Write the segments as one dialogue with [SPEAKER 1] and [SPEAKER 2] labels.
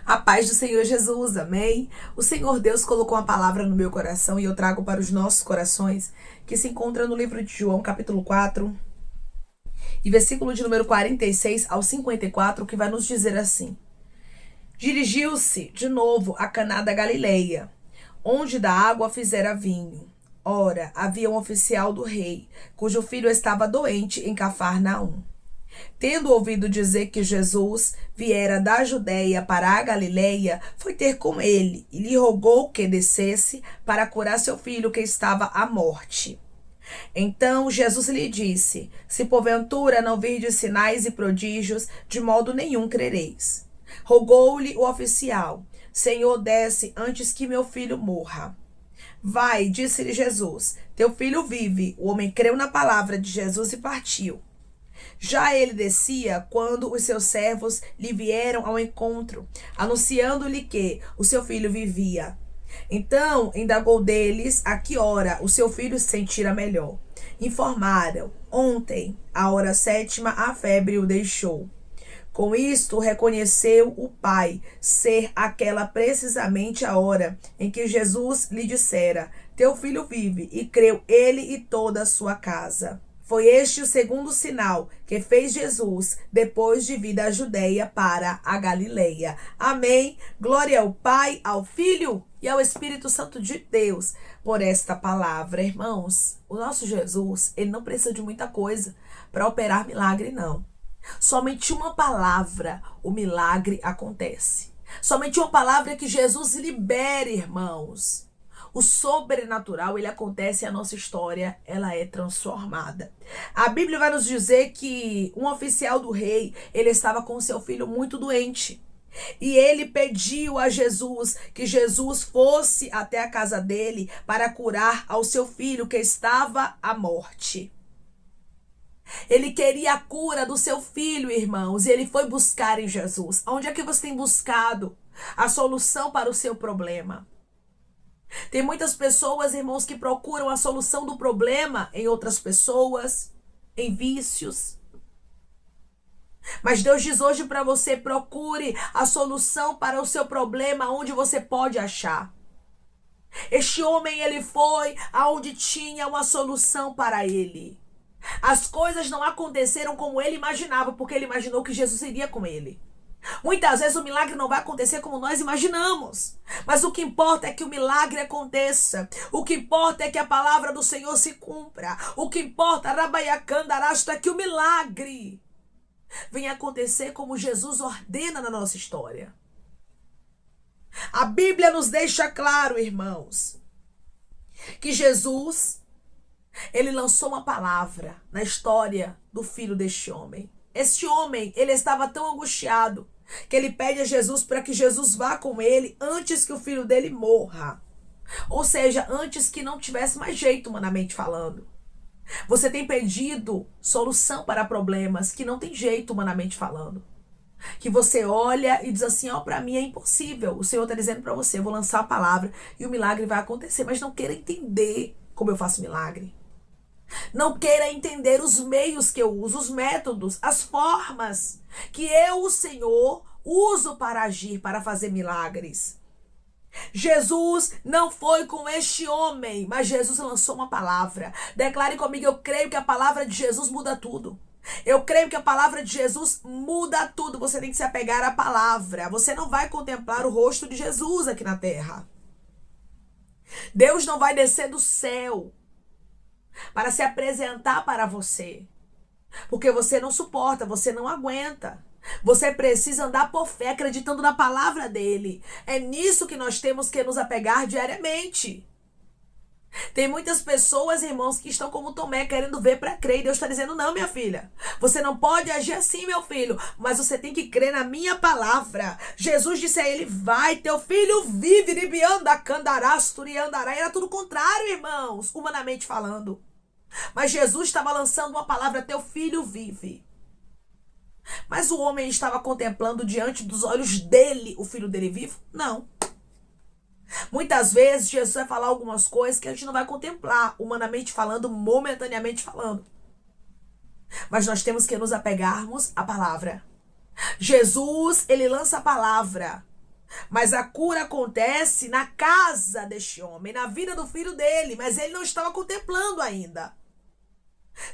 [SPEAKER 1] A paz do Senhor Jesus, amém? O Senhor Deus colocou uma palavra no meu coração e eu trago para os nossos corações, que se encontra no livro de João, capítulo 4, e versículo de número 46 ao 54, que vai nos dizer assim: Dirigiu-se de novo a Caná da Galileia, onde da água fizera vinho. Ora, havia um oficial do rei, cujo filho estava doente em Cafarnaum. Tendo ouvido dizer que Jesus viera da Judéia para a Galileia, foi ter com ele e lhe rogou que descesse para curar seu filho que estava à morte. Então Jesus lhe disse: Se porventura não virdes sinais e prodígios, de modo nenhum crereis. Rogou-lhe o oficial: Senhor, desce antes que meu filho morra. Vai, disse-lhe Jesus, teu filho vive. O homem creu na palavra de Jesus e partiu. Já ele descia quando os seus servos lhe vieram ao encontro, anunciando-lhe que o seu filho vivia. Então indagou deles a que hora o seu filho se sentira melhor. Informaram: ontem, à hora 7ª, a febre o deixou. Com isto reconheceu o pai ser aquela precisamente a hora em que Jesus lhe dissera: teu filho vive, e creu ele e toda a sua casa. Foi este o segundo sinal que fez Jesus depois de vir da Judéia para a Galileia. Amém. Glória ao Pai, ao Filho e ao Espírito Santo de Deus por esta palavra. Irmãos, o nosso Jesus, ele não precisa de muita coisa para operar milagre, não. Somente uma palavra, o milagre acontece. Somente uma palavra que Jesus libere, irmãos. O sobrenatural, ele acontece e a nossa história, ela é transformada. A Bíblia vai nos dizer que um oficial do rei, ele estava com seu filho muito doente. E ele pediu a Jesus que Jesus fosse até a casa dele para curar ao seu filho que estava à morte. Ele queria a cura do seu filho, irmãos, e ele foi buscar em Jesus. Onde é que você tem buscado a solução para o seu problema? Tem muitas pessoas, irmãos, que procuram a solução do problema em outras pessoas, em vícios. Mas Deus diz hoje para você: procure a solução para o seu problema onde você pode achar. Este homem, ele foi aonde tinha uma solução para ele. As coisas não aconteceram como ele imaginava, porque ele imaginou que Jesus iria com ele. Muitas vezes o milagre não vai acontecer como nós imaginamos. Mas o que importa é que o milagre aconteça. O que importa é que a palavra do Senhor se cumpra. O que importa, Rabaiacandarasto, é que o milagre venha acontecer como Jesus ordena na nossa história. A Bíblia nos deixa claro, irmãos, que Jesus, ele lançou uma palavra na história do filho deste homem. Este homem, ele estava tão angustiado que ele pede a Jesus para que Jesus vá com ele antes que o filho dele morra. Ou seja, antes que não tivesse mais jeito, humanamente falando. Você tem pedido solução para problemas que não tem jeito, humanamente falando. Que você olha e diz assim: ó, para mim é impossível. O Senhor está dizendo para você: eu vou lançar a palavra e o milagre vai acontecer. Mas não queira entender como eu faço milagre. Não queira entender os meios que eu uso, os métodos, as formas que eu, o Senhor, uso para agir, para fazer milagres. Jesus não foi com este homem, mas Jesus lançou uma palavra. Declare comigo: eu creio que a palavra de Jesus muda tudo. Eu creio que a palavra de Jesus muda tudo. Você tem que se apegar à palavra. Você não vai contemplar o rosto de Jesus aqui na terra. Deus não vai descer do céu para se apresentar para você, porque você não suporta, você não aguenta. Você precisa andar por fé, acreditando na palavra dele. É nisso que nós temos que nos apegar diariamente. Tem muitas pessoas, irmãos, que estão como Tomé, querendo ver para crer. E Deus está dizendo: não, minha filha, você não pode agir assim, meu filho, mas você tem que crer na minha palavra. Jesus disse a ele: vai, teu filho vive, ribianda, candarasturi, andará. Era tudo contrário, irmãos, humanamente falando. Mas Jesus estava lançando uma palavra: teu filho vive. Mas o homem estava contemplando diante dos olhos dele o filho dele vivo? Não. Muitas vezes Jesus vai falar algumas coisas que a gente não vai contemplar, humanamente falando, momentaneamente falando. Mas nós temos que nos apegarmos à palavra. Jesus, ele lança a palavra. Mas a cura acontece na casa deste homem, na vida do filho dele, mas ele não estava contemplando ainda.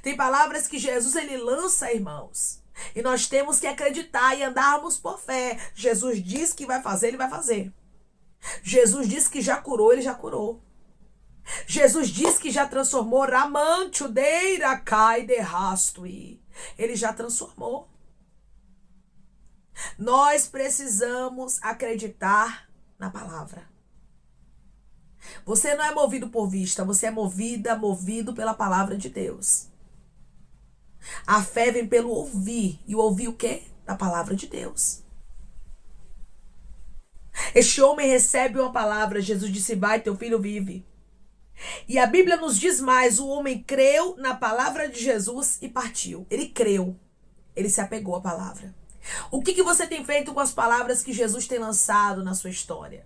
[SPEAKER 1] Tem palavras que Jesus ele lança, irmãos, e nós temos que acreditar e andarmos por fé. Jesus diz que vai fazer, ele vai fazer. Jesus disse que já curou, ele já curou. Jesus disse que já transformou Ramante, Deira, Cai, de Rastui. Ele já transformou. Nós precisamos acreditar na palavra. Você não é movido por vista, você é movido pela palavra de Deus. A fé vem pelo ouvir. E o ouvir o quê? Da palavra de Deus. Este homem recebe uma palavra. Jesus disse, vai, teu filho vive. E a Bíblia nos diz mais, o homem creu na palavra de Jesus e partiu. Ele creu. Ele se apegou à palavra. O que você tem feito com as palavras que Jesus tem lançado na sua história?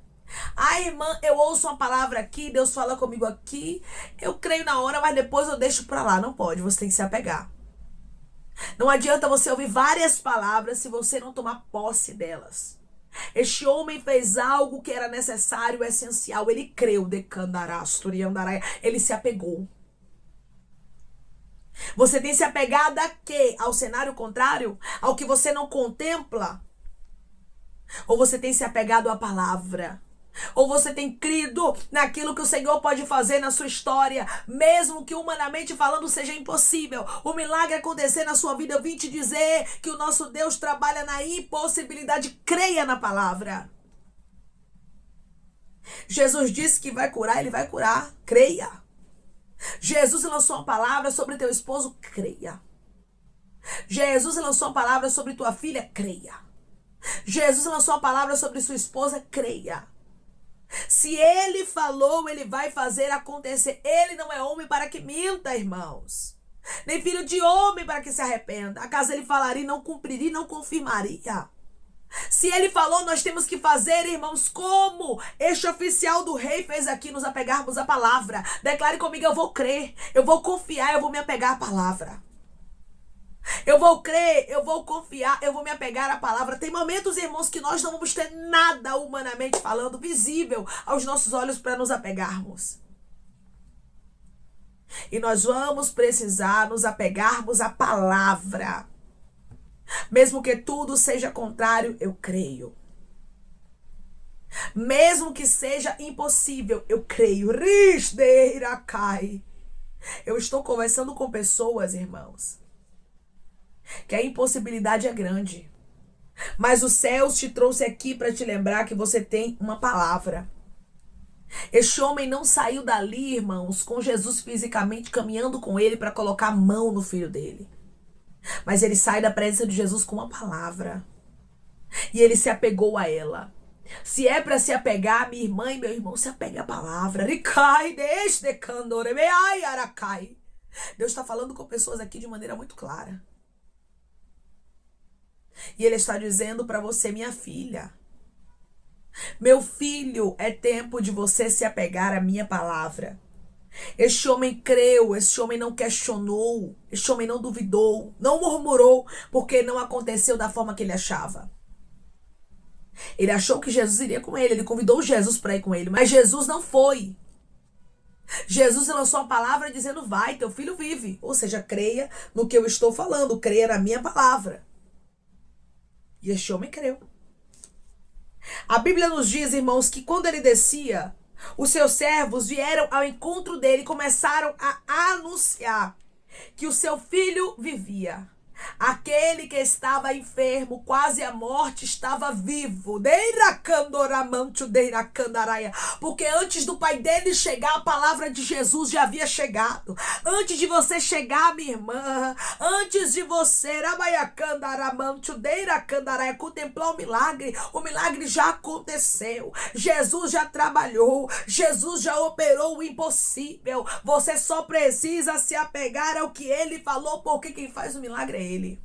[SPEAKER 1] Ah, irmã, eu ouço uma palavra aqui, Deus fala comigo aqui, eu creio na hora, mas depois eu deixo pra lá. Não pode, você tem que se apegar. Não adianta você ouvir várias palavras se você não tomar posse delas. Este homem fez algo que era necessário, essencial. Ele creu, ele se apegou. Você tem se apegado a quê? Ao cenário contrário? Ao que você não contempla? Ou você tem se apegado à palavra? Ou você tem crido naquilo que o Senhor pode fazer na sua história, mesmo que humanamente falando seja impossível? O milagre acontecer na sua vida, eu vim te dizer que o nosso Deus trabalha na impossibilidade. Creia na palavra. Jesus disse que vai curar, ele vai curar. Creia. Jesus lançou uma palavra sobre teu esposo, creia. Jesus lançou uma palavra sobre tua filha, creia. Jesus lançou uma palavra sobre sua esposa, creia. Se ele falou, ele vai fazer acontecer. Ele não é homem para que minta, irmãos. Nem filho de homem para que se arrependa. Acaso ele falaria, não cumpriria, não confirmaria. Se ele falou, nós temos que fazer, irmãos, como este oficial do rei fez aqui, nos apegarmos à palavra. Declare comigo, eu vou crer, eu vou confiar, eu vou me apegar à palavra. Eu vou crer, eu vou confiar, eu vou me apegar à palavra. Tem momentos, irmãos, que nós não vamos ter nada humanamente falando visível aos nossos olhos para nos apegarmos. E nós vamos precisar nos apegarmos à palavra. Mesmo que tudo seja contrário, eu creio. Mesmo que seja impossível, eu creio. Eu estou conversando com pessoas, irmãos, que a impossibilidade é grande. Mas o céu te trouxe aqui para te lembrar que você tem uma palavra. Este homem não saiu dali, irmãos, com Jesus fisicamente caminhando com ele para colocar a mão no filho dele. Mas ele sai da presença de Jesus com uma palavra. E ele se apegou a ela. Se é para se apegar, minha irmã e meu irmão, se apegue à palavra. Deus está falando com pessoas aqui de maneira muito clara. E ele está dizendo para você, minha filha, meu filho, é tempo de você se apegar à minha palavra. Este homem creu, este homem não questionou, este homem não duvidou, não murmurou, porque não aconteceu da forma que ele achava. Ele achou que Jesus iria com ele convidou Jesus para ir com ele, mas Jesus não foi. Jesus lançou a palavra dizendo, vai, teu filho vive. Ou seja, creia no que eu estou falando, creia na minha palavra. E este homem creu. A Bíblia nos diz, irmãos, que quando ele descia, os seus servos vieram ao encontro dele e começaram a anunciar que o seu filho vivia. Aquele que estava enfermo, quase à morte, estava vivo. Porque antes do pai dele chegar, a palavra de Jesus já havia chegado. Antes de você chegar, minha irmã, antes de você contemplar o milagre já aconteceu. Jesus já trabalhou, Jesus já operou o impossível. Você só precisa se apegar ao que ele falou, porque quem faz o milagre é ele.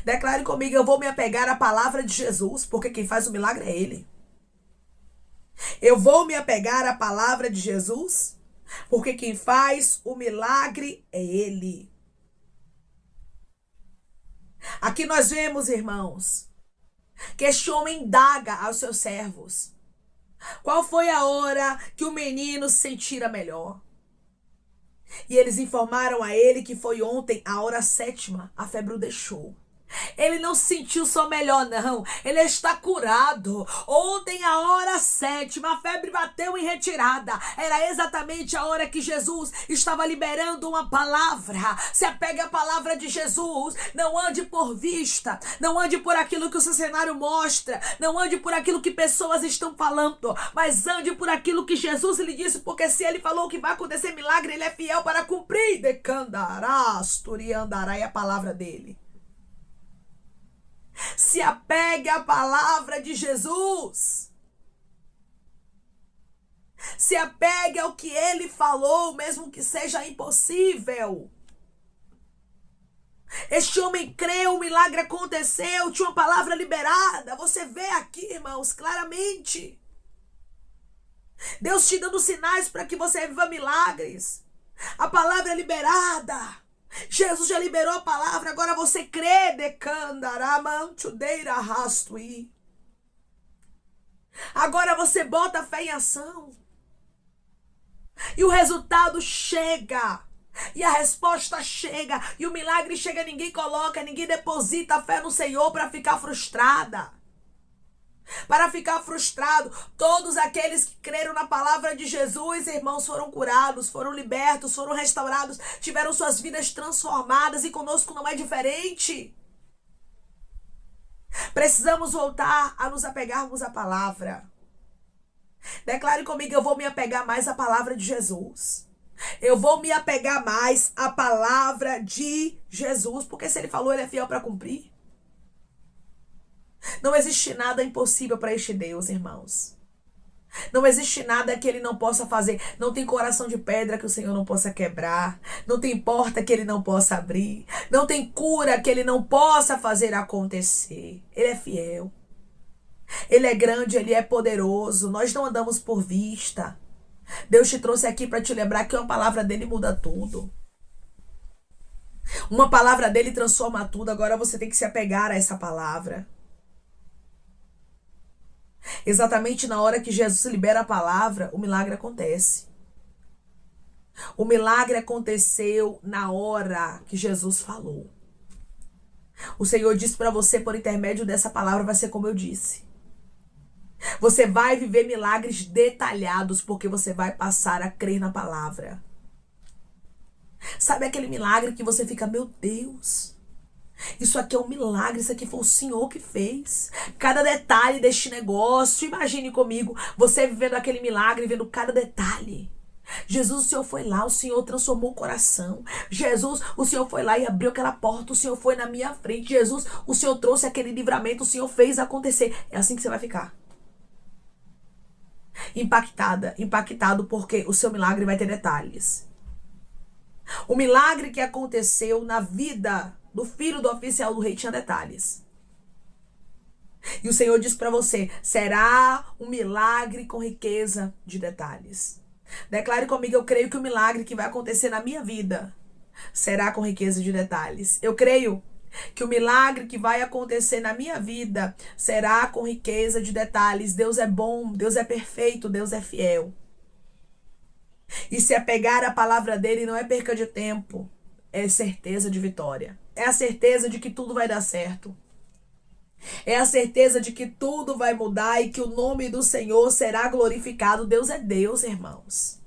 [SPEAKER 1] Declare comigo, eu vou me apegar à palavra de Jesus, porque quem faz o milagre é ele. Eu vou me apegar à palavra de Jesus, porque quem faz o milagre é ele. Aqui nós vemos, irmãos, que este homem indaga aos seus servos: qual foi a hora que o menino se sentira melhor? E eles informaram a ele que foi ontem, a hora 7ª, a febre o deixou. Ele não se sentiu só melhor, não. Ele está curado. Ontem, a hora 7ª, a febre bateu em retirada. Era exatamente a hora que Jesus estava liberando uma palavra. Se apegue à palavra de Jesus. Não ande por vista. Não ande por aquilo que o seu cenário mostra. Não ande por aquilo que pessoas estão falando. Mas ande por aquilo que Jesus lhe disse. Porque se ele falou que vai acontecer milagre, ele é fiel para cumprir. Decandarás, turiandará, é a palavra dele. Se apegue à palavra de Jesus. Se apegue ao que ele falou, mesmo que seja impossível. Este homem creu, o milagre aconteceu, tinha uma palavra liberada. Você vê aqui, irmãos, claramente. Deus te dando sinais para que você viva milagres. A palavra é liberada. Jesus já liberou a palavra, agora você crê, agora você bota a fé em ação. E o resultado chega. E a resposta chega. E o milagre chega, ninguém coloca, ninguém deposita a fé no Senhor para ficar frustrada. Para ficar frustrado. Todos aqueles que creram na palavra de Jesus, irmãos, foram curados, foram libertos, foram restaurados, tiveram suas vidas transformadas, e conosco não é diferente. Precisamos voltar a nos apegarmos à palavra. Declare comigo: eu vou me apegar mais à palavra de Jesus. Eu vou me apegar mais à palavra de Jesus, porque se ele falou, ele é fiel para cumprir. Não existe nada impossível para este Deus, irmãos. Não existe nada que ele não possa fazer. Não tem coração de pedra que o Senhor não possa quebrar. Não tem porta que ele não possa abrir. Não tem cura que ele não possa fazer acontecer. Ele é fiel. Ele é grande, ele é poderoso. Nós não andamos por vista. Deus te trouxe aqui para te lembrar que uma palavra dele muda tudo. Uma palavra dele transforma tudo. Agora você tem que se apegar a essa palavra. Exatamente na hora que Jesus libera a palavra, o milagre acontece. O milagre aconteceu na hora que Jesus falou. O Senhor disse para você, por intermédio dessa palavra, vai ser como eu disse. Você vai viver milagres detalhados, porque você vai passar a crer na palavra. Sabe aquele milagre que você fica: meu Deus, isso aqui é um milagre, isso aqui foi o Senhor que fez. Cada detalhe deste negócio. Imagine comigo, você vivendo aquele milagre, vendo cada detalhe. Jesus, o Senhor foi lá, o Senhor transformou o coração. Jesus, o Senhor foi lá e abriu aquela porta, o Senhor foi na minha frente. Jesus, o Senhor trouxe aquele livramento, o Senhor fez acontecer. É assim que você vai ficar. Impactado, porque o seu milagre vai ter detalhes. O milagre que aconteceu na vida do filho do oficial do rei tinha detalhes. E o Senhor disse para você: será um milagre com riqueza de detalhes. Declare comigo: eu creio que o milagre que vai acontecer na minha vida será com riqueza de detalhes. Eu creio que o milagre que vai acontecer na minha vida será com riqueza de detalhes. Deus é bom, Deus é perfeito, Deus é fiel. E se apegar à palavra dele não é perca de tempo, é certeza de vitória. É a certeza de que tudo vai dar certo. É a certeza de que tudo vai mudar e que o nome do Senhor será glorificado. Deus é Deus, irmãos.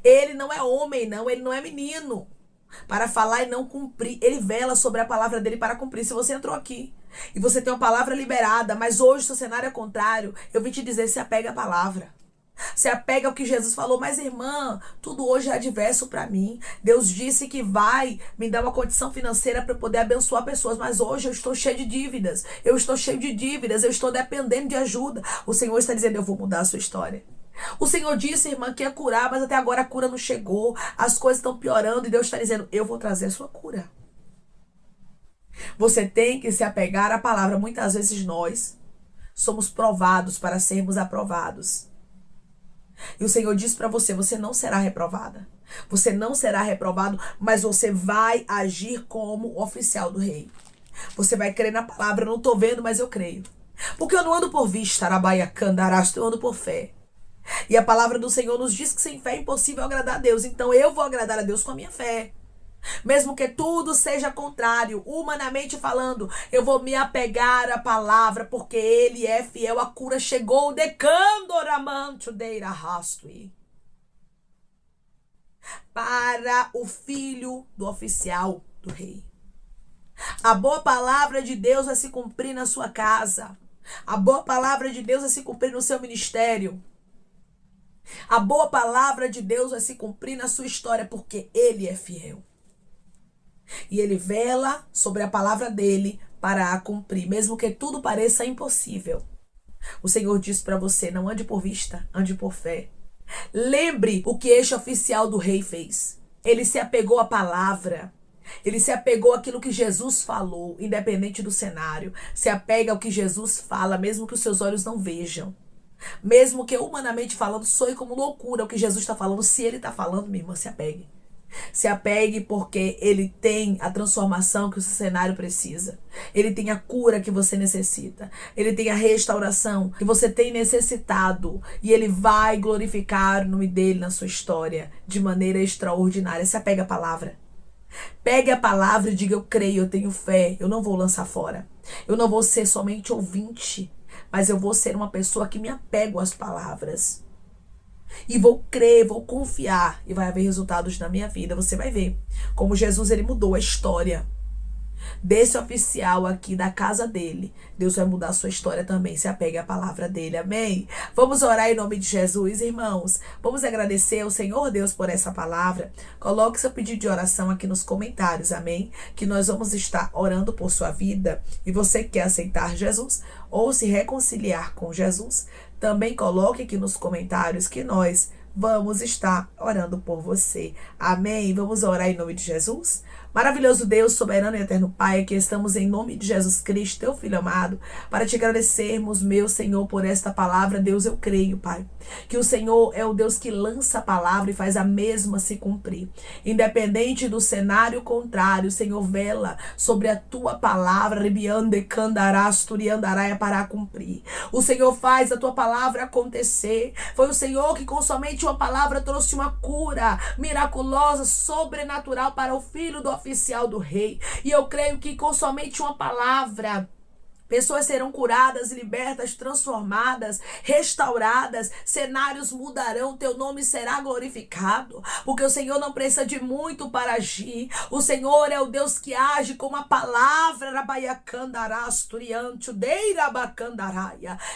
[SPEAKER 1] Ele não é homem, não. Ele não é menino para falar e não cumprir. Ele vela sobre a palavra dele para cumprir. Se você entrou aqui e você tem uma palavra liberada, mas hoje o seu cenário é contrário, eu vim te dizer: se apegue à palavra. Se apega ao que Jesus falou. Mas, irmã, tudo hoje é adverso para mim. Deus disse que vai me dar uma condição financeira para poder abençoar pessoas, mas hoje eu estou cheio de dívidas. Eu estou dependendo de ajuda. O Senhor está dizendo: eu vou mudar a sua história. O Senhor disse, irmã, que ia curar, mas até agora a cura não chegou. As coisas estão piorando e Deus está dizendo: eu vou trazer a sua cura. Você tem que se apegar à palavra. Muitas vezes nós somos provados para sermos aprovados. E o Senhor diz para você: você não será reprovada. Você não será reprovado, mas você vai agir como oficial do rei. Você vai crer na palavra. Eu não tô vendo, mas eu creio. Porque eu não ando por vista, arabaia candarasto, eu ando por fé. E a palavra do Senhor nos diz que sem fé é impossível agradar a Deus. Então eu vou agradar a Deus com a minha fé. Mesmo que tudo seja contrário, humanamente falando, eu vou me apegar à palavra, porque Ele é fiel. A cura chegou, para o filho do oficial do rei. A boa palavra de Deus vai se cumprir na sua casa. A boa palavra de Deus vai se cumprir no seu ministério. A boa palavra de Deus vai se cumprir na sua história, porque Ele é fiel. E Ele vela sobre a palavra dele para a cumprir, mesmo que tudo pareça impossível. O Senhor diz para você, não ande por vista, ande por fé. Lembre o que este oficial do rei fez. Ele se apegou à palavra. Ele se apegou àquilo que Jesus falou, independente do cenário. Se apega ao que Jesus fala, mesmo que os seus olhos não vejam. Mesmo que humanamente falando soe como loucura o que Jesus está falando. Se Ele está falando, minha irmã, se apegue. Se apegue porque Ele tem a transformação que o seu cenário precisa. Ele tem a cura que você necessita. Ele tem a restauração que você tem necessitado. E Ele vai glorificar o nome dEle na sua história de maneira extraordinária. Se apegue à palavra. Pegue a palavra e diga, eu creio, eu tenho fé. Eu não vou lançar fora. Eu não vou ser somente ouvinte, mas eu vou ser uma pessoa que me apego às palavras. E vou crer, vou confiar. E vai haver resultados na minha vida. Você vai ver como Jesus, ele mudou a história desse oficial aqui, da casa dele. Deus vai mudar a sua história também. Se apegue à palavra dele. Amém? Vamos orar em nome de Jesus, irmãos. Vamos agradecer ao Senhor Deus por essa palavra. Coloque seu pedido de oração aqui nos comentários. Amém? Que nós vamos estar orando por sua vida. E você que quer aceitar Jesus ou se reconciliar com Jesus, também coloque aqui nos comentários que nós vamos estar orando por você. Amém? Vamos orar em nome de Jesus? Maravilhoso Deus, soberano e eterno Pai, aqui estamos em nome de Jesus Cristo, teu Filho amado, para te agradecermos, meu Senhor, por esta palavra. Deus, eu creio, Pai, que o Senhor é o Deus que lança a palavra e faz a mesma se cumprir. Independente do cenário contrário, Senhor, vela sobre a tua palavra, para cumprir. O Senhor faz a tua palavra acontecer. Foi o Senhor que com somente uma palavra trouxe uma cura miraculosa, sobrenatural para o filho do oficial do rei. E eu creio que com somente uma palavra, pessoas serão curadas, libertas, transformadas, restauradas, cenários mudarão, teu nome será glorificado, porque o Senhor não precisa de muito para agir. O Senhor é o Deus que age com uma palavra,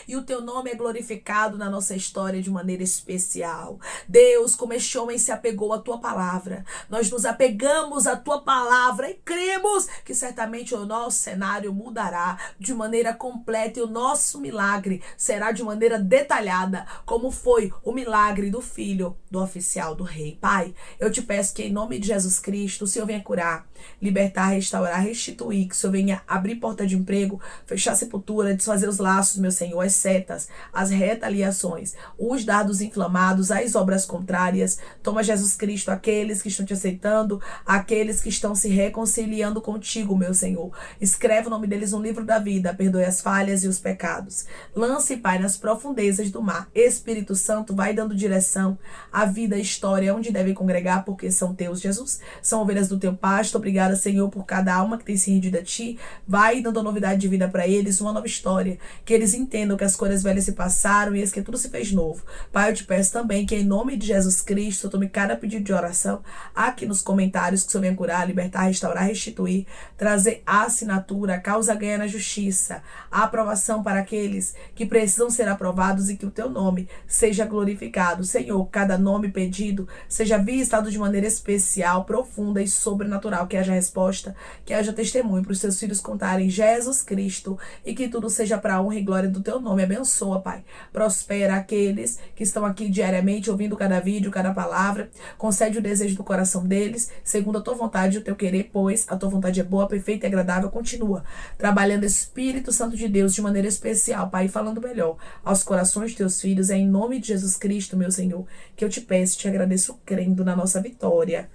[SPEAKER 1] e o teu nome é glorificado na nossa história de maneira especial. Deus, como este homem se apegou à tua palavra, nós nos apegamos à tua palavra e cremos que certamente o nosso cenário mudará de maneira completa e o nosso milagre será de maneira detalhada, como foi o milagre do filho do oficial do rei. Pai, eu te peço que em nome de Jesus Cristo o Senhor venha curar, libertar, restaurar, restituir, que o Senhor venha abrir porta de emprego, fechar a sepultura, desfazer os laços, meu Senhor, as setas, as retaliações, os dardos inflamados, as obras contrárias. Toma, Jesus Cristo, aqueles que estão te aceitando, aqueles que estão se reconciliando contigo, meu Senhor. Escreve o nome deles no livro da vida, perdoe as falhas e os pecados. Lance, Pai, nas profundezas do mar. Espírito Santo, vai dando direção à vida, à história, onde devem congregar, porque são teus, Jesus. São ovelhas do teu pasto. Obrigada, Senhor, por cada alma que tem se rendido a ti. Vai dando novidade de vida para eles, uma nova história. Que eles entendam que as coisas velhas se passaram e que tudo se fez novo. Pai, eu te peço também que em nome de Jesus Cristo, tome cada pedido de oração aqui nos comentários, que o Senhor venha curar, libertar, restaurar, restituir, trazer a assinatura, a causa ganha na justiça, a aprovação para aqueles que precisam ser aprovados e que o teu nome seja glorificado. Senhor, cada nome pedido seja visitado de maneira especial, profunda e sobrenatural, que haja resposta, que haja testemunho para os teus filhos contarem Jesus Cristo e que tudo seja para a honra e glória do teu nome. Abençoa, Pai. Prospera aqueles que estão aqui diariamente ouvindo cada vídeo, cada palavra. Concede o desejo do coração deles, segundo a tua vontade e o teu querer, pois a tua vontade é boa, perfeita e agradável. Continua trabalhando, Espírito Santo de Deus, de maneira especial, Pai, falando melhor aos corações de teus filhos. É em nome de Jesus Cristo, meu Senhor, que eu te peço e te agradeço, crendo na nossa vitória.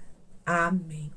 [SPEAKER 1] Amém.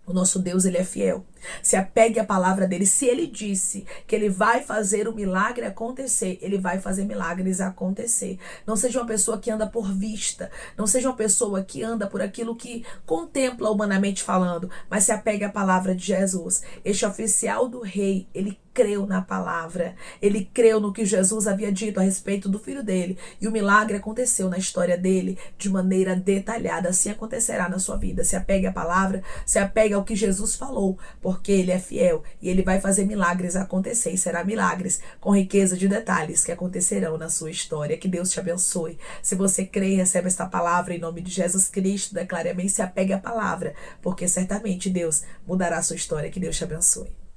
[SPEAKER 1] O nosso Deus, ele é fiel. Se apegue à palavra dele. Se ele disse que ele vai fazer o milagre acontecer, ele vai fazer milagres acontecer. Não seja uma pessoa que anda por vista. Não seja uma pessoa que anda por aquilo que contempla humanamente falando. Mas se apegue à palavra de Jesus. Este oficial do rei, ele creu na palavra. Ele creu no que Jesus havia dito a respeito do filho dele. E o milagre aconteceu na história dele de maneira detalhada. Assim acontecerá na sua vida. Se apegue à palavra, se apegue ao que Jesus falou, porque ele é fiel e ele vai fazer milagres acontecer. E será milagres com riqueza de detalhes que acontecerão na sua história. Que Deus te abençoe. Se você crê e recebe esta palavra em nome de Jesus Cristo, declare amém. Se apegue à palavra, porque certamente Deus mudará a sua história. Que Deus te abençoe.